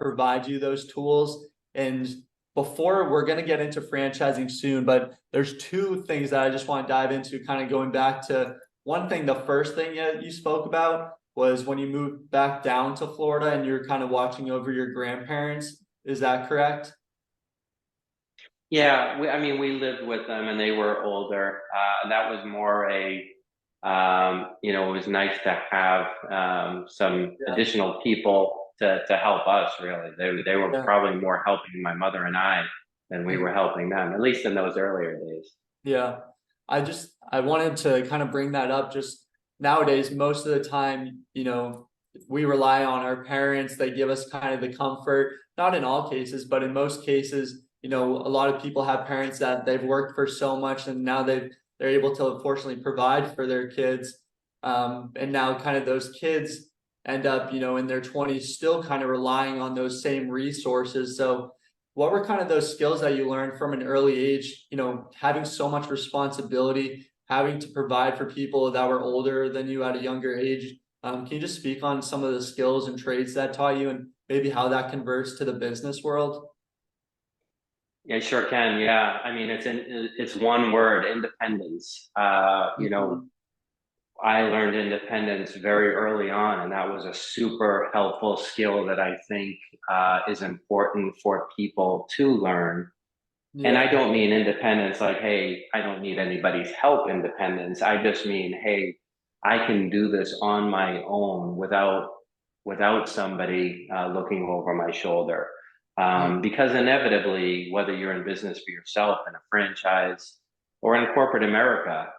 provide you those tools. And before, we're going to get into franchising soon, but there's two things that I just want to dive into, kind of going back to one thing. The first thing that you spoke about was when you moved back down to Florida and you're kind of watching over your grandparents. Is that correct? Yeah, I mean, we lived with them and they were older. That was more it was nice to have some Yeah. additional people to help us, really. They were Yeah. probably more helping my mother and I than we were helping them, at least in those earlier days. Yeah. I wanted to kind of bring that up. Just nowadays, most of the time, we rely on our parents. They give us kind of the comfort, not in all cases, but in most cases, a lot of people have parents that they've worked for so much and now they're able to unfortunately provide for their kids. And now kind of those kids end up, in their 20s still kind of relying on those same resources. So what were kind of those skills that you learned from an early age, having so much responsibility, having to provide for people that were older than you at a younger age? Can you just speak on some of the skills and traits that taught you and maybe how that converts to the business world? Yeah, sure can. Yeah, I mean, it's one word, independence. Mhm. I learned independence very early on, and that was a super helpful skill that I think is important for people to learn. And I Yeah. don't mean independence like, hey, I don't need anybody's help independence. I just mean, hey, I can do this on my own without somebody looking over my shoulder. Yeah. Because inevitably, whether you're in business for yourself in a franchise or in corporate America,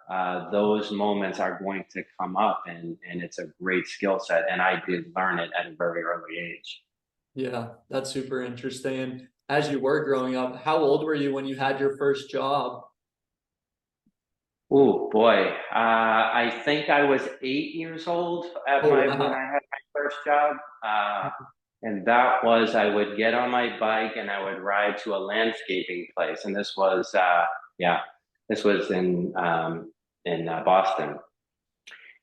those moments are going to come up, and it's a great skill set. And I did learn it at a very early age. Yeah. That's super interesting. And as you were growing up, how old were you when you had your first job? Oh boy, I think I was 8 years old at Oh, my when wow. I had my first job, and that was I would get on my bike and I would ride to a landscaping place, and this was yeah, this was in Boston,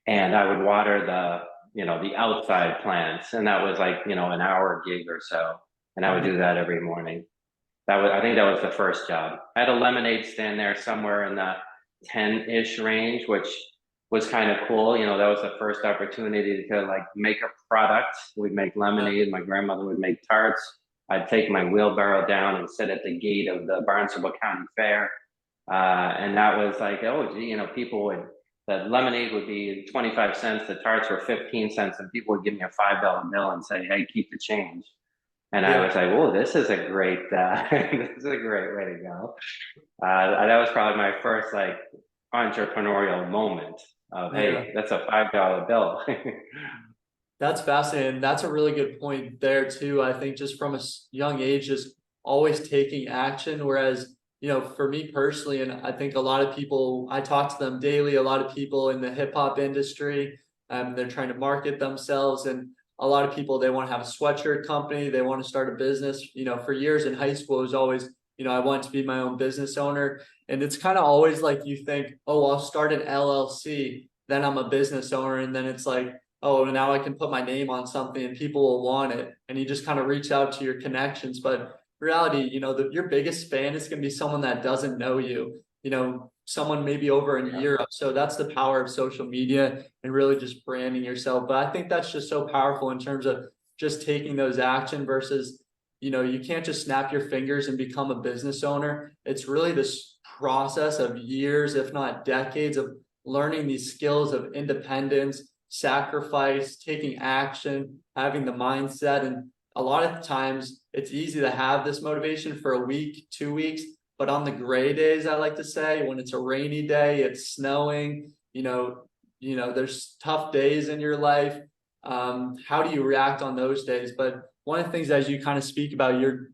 and I would water the outside plants, and that was like an hour gig or so, and I would do that every morning. I think that was the first job. I had a lemonade stand there somewhere in the 10-ish range, which was kind of cool. That was the first opportunity to like make a product. We'd make Yeah. lemonade. My grandmother would make tarts. I'd take my wheelbarrow down and sit at the gate of the Barnstable County Fair. And that was like, oh, gee, the lemonade would be 25 cents. The tarts were 15 cents. And people would give me a $5 bill and say, hey, keep the change. And I Yeah. was like, "Whoa, this is a great, this is a great way to go." That was probably my first like entrepreneurial moment of, Yeah. "Hey, that's a $5 bill." That's fascinating. That's a really good point there too. I think just from a young age, just always taking action. Whereas, for me personally, and I think a lot of people, I talk to them daily, a lot of people in the hip hop industry, they're trying to market themselves. And a lot of people, they want to have a sweatshirt company. They want to start a business. For years in high school, it was always, I want to be my own business owner. And it's kind of always like you think, oh, I'll start an LLC, then I'm a business owner. And then it's like, oh, now I can put my name on something and people will want it. And you just kind of reach out to your connections. But reality, your biggest fan is going to be someone that doesn't know you, someone maybe over in Yeah. Europe. So that's the power of social media and really just branding yourself. But I think that's just so powerful in terms of just taking those action versus, you can't just snap your fingers and become a business owner. It's really this process of years, if not decades, of learning these skills of independence, sacrifice, taking action, having the mindset. And a lot of times it's easy to have this motivation for a week, 2 weeks, but on the gray days, I like to say, when it's a rainy day, it's snowing, there's tough days in your life. How do you react on those days? But one of the things as you kind of speak about your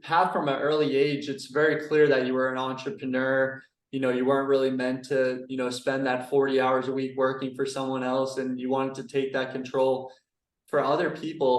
path from an early age, it's very clear that you were an entrepreneur. You weren't really meant to, spend that 40 hours a week working for someone else, and you wanted to take that control for other people.